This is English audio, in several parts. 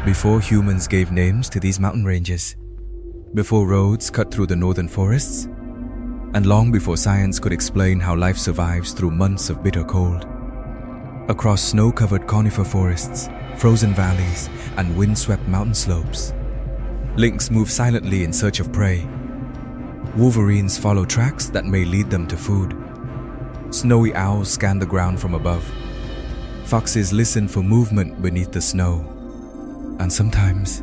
Before humans gave names to these mountain ranges, before roads cut through the northern forests, and long before science could explain how life survives through months of bitter cold. Across snow-covered conifer forests, frozen valleys, and wind-swept mountain slopes, lynx move silently in search of prey. Wolverines follow tracks that may lead them to food. Snowy owls scan the ground from above. Foxes listen for movement beneath the snow. And sometimes,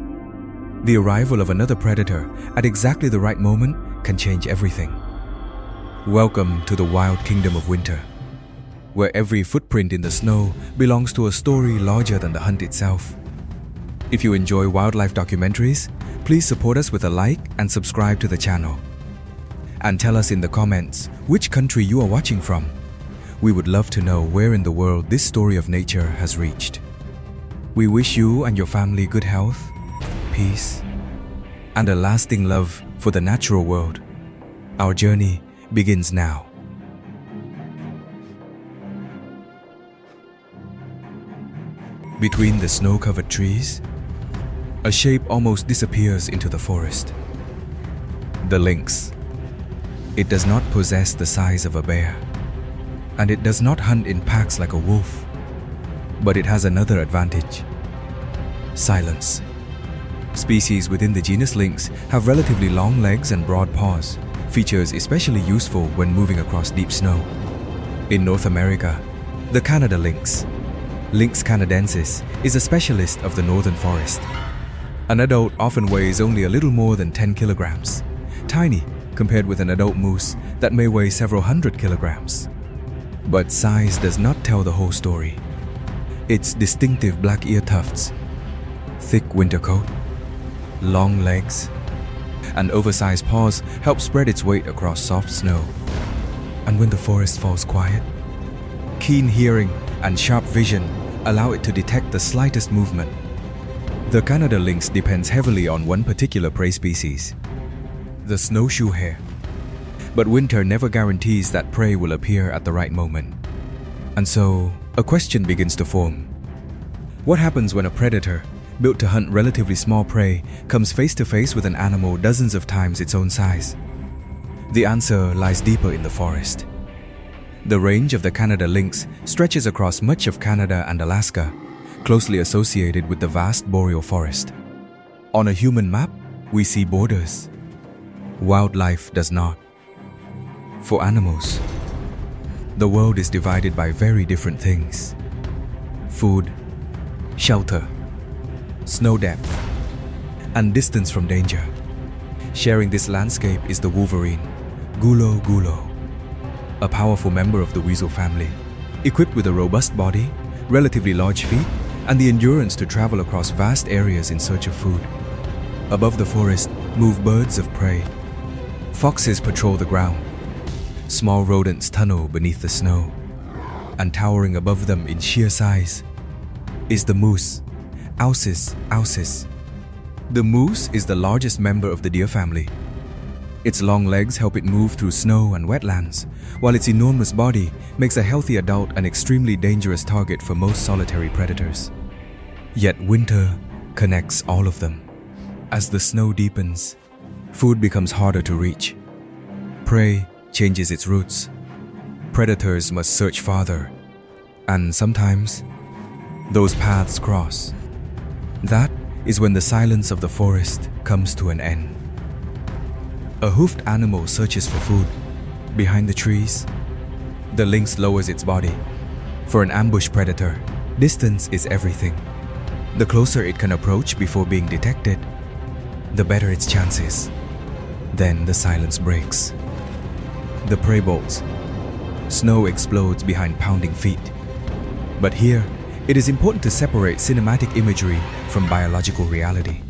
the arrival of another predator at exactly the right moment can change everything. Welcome to the wild kingdom of winter, where every footprint in the snow belongs to a story larger than the hunt itself. If you enjoy wildlife documentaries, please support us with a like and subscribe to the channel. And tell us in the comments which country you are watching from. We would love to know where in the world this story of nature has reached. We wish you and your family good health, peace, and a lasting love for the natural world. Our journey begins now. Between the snow-covered trees, a shape almost disappears into the forest. The lynx. It does not possess the size of a bear, and it does not hunt in packs like a wolf. But it has another advantage: silence. Species within the genus Lynx have relatively long legs and broad paws, features especially useful when moving across deep snow. In North America, the Canada lynx, Lynx canadensis, is a specialist of the northern forest. An adult often weighs only a little more than 10 kilograms, tiny compared with an adult moose that may weigh several hundred kilograms. But size does not tell the whole story. Its distinctive black ear tufts, thick winter coat, long legs, and oversized paws help spread its weight across soft snow. And when the forest falls quiet, keen hearing and sharp vision allow it to detect the slightest movement. The Canada lynx depends heavily on one particular prey species, the snowshoe hare. But winter never guarantees that prey will appear at the right moment. And so, a question begins to form. What happens when a predator, built to hunt relatively small prey, comes face to face with an animal dozens of times its own size? The answer lies deeper in the forest. The range of the Canada lynx stretches across much of Canada and Alaska, closely associated with the vast boreal forest. On a human map, we see borders. Wildlife does not. For animals, the world is divided by very different things: food, shelter, snow depth, and distance from danger. Sharing this landscape is the wolverine, gulo gulo, a powerful member of the weasel family, equipped with a robust body, relatively large feet, and the endurance to travel across vast areas in search of food. Above the forest move birds of prey. Foxes patrol the ground. Small rodents tunnel beneath the snow. And towering above them in sheer size is the moose, Ausis ausis. The moose is the largest member of the deer family. Its long legs help it move through snow and wetlands, while its enormous body makes a healthy adult an extremely dangerous target for most solitary predators. Yet winter connects all of them. As the snow deepens, food becomes harder to reach. Prey changes its routes. Predators must search farther, and sometimes those paths cross. That is when the silence of the forest comes to an end. A hoofed animal searches for food. Behind the trees, the lynx lowers its body. For an ambush predator, distance is everything. The closer it can approach before being detected, the better its chances. Then the silence breaks. The prey bolts. Snow explodes behind pounding feet. But here, it is important to separate cinematic imagery from biological reality.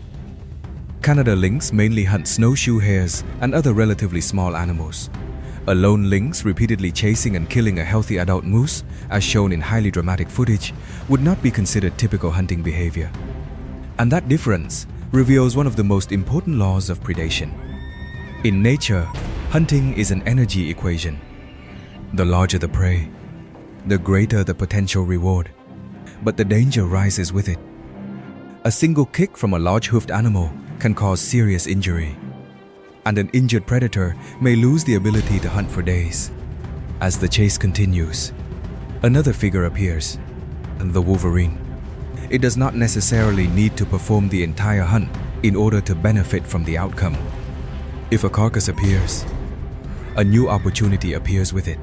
Canada lynx mainly hunt snowshoe hares and other relatively small animals. A lone lynx repeatedly chasing and killing a healthy adult moose, as shown in highly dramatic footage, would not be considered typical hunting behavior. And that difference reveals one of the most important laws of predation. In nature, hunting is an energy equation. The larger the prey, the greater the potential reward, but the danger rises with it. A single kick from a large-hoofed animal can cause serious injury, and an injured predator may lose the ability to hunt for days. As the chase continues, another figure appears, the Wolverine. It does not necessarily need to perform the entire hunt in order to benefit from the outcome. If a carcass appears, a new opportunity appears with it,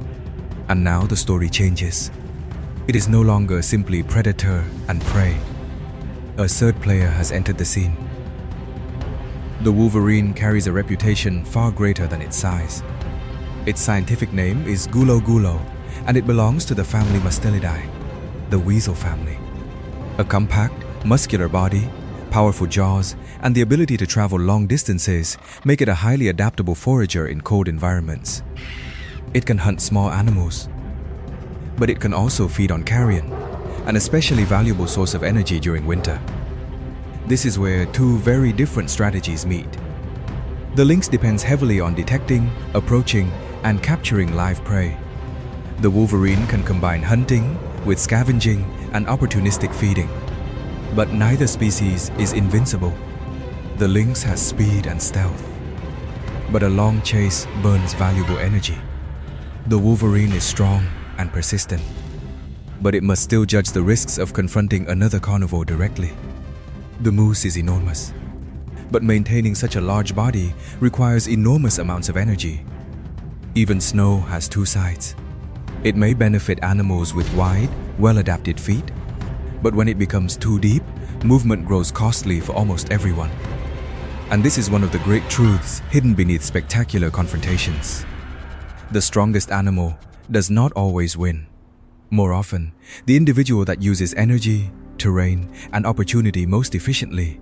and now the story changes. It is no longer simply predator and prey. A third player has entered the scene. The Wolverine carries a reputation far greater than its size. Its scientific name is Gulo Gulo, and it belongs to the family Mustelidae, the weasel family. A compact, muscular body, powerful jaws, and the ability to travel long distances make it a highly adaptable forager in cold environments. It can hunt small animals, but it can also feed on carrion, an especially valuable source of energy during winter. This is where two very different strategies meet. The lynx depends heavily on detecting, approaching, and capturing live prey. The Wolverine can combine hunting with scavenging and opportunistic feeding. But neither species is invincible. The lynx has speed and stealth, but a long chase burns valuable energy. The Wolverine is strong and persistent, but it must still judge the risks of confronting another carnivore directly. The moose is enormous, but maintaining such a large body requires enormous amounts of energy. Even snow has two sides. It may benefit animals with wide, well-adapted feet, but when it becomes too deep, movement grows costly for almost everyone. And this is one of the great truths hidden beneath spectacular confrontations. The strongest animal does not always win. More often, the individual that uses energy, terrain, and opportunity most efficiently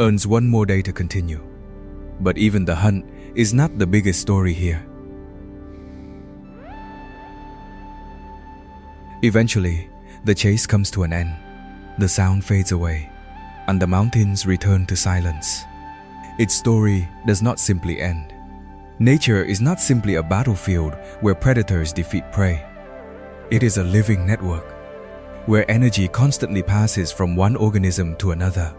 earns one more day to continue. But even the hunt is not the biggest story here. Eventually, the chase comes to an end. The sound fades away, and the mountains return to silence. Its story does not simply end. Nature is not simply a battlefield where predators defeat prey. It is a living network, where energy constantly passes from one organism to another.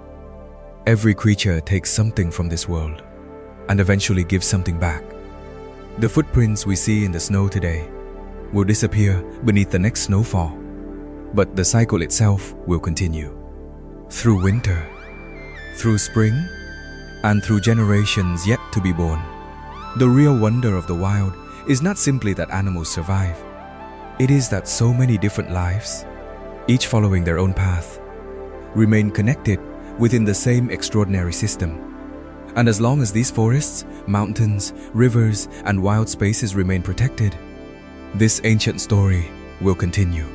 Every creature takes something from this world, and eventually gives something back. The footprints we see in the snow today will disappear beneath the next snowfall, but the cycle itself will continue. Through winter, through spring, and through generations yet to be born. The real wonder of the wild is not simply that animals survive. It is that so many different lives, each following their own path, remain connected within the same extraordinary system. And as long as these forests, mountains, rivers, and wild spaces remain protected, this ancient story will continue.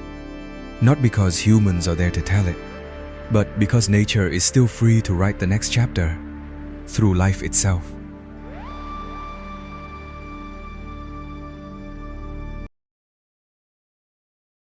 Not because humans are there to tell it, but because nature is still free to write the next chapter through life itself.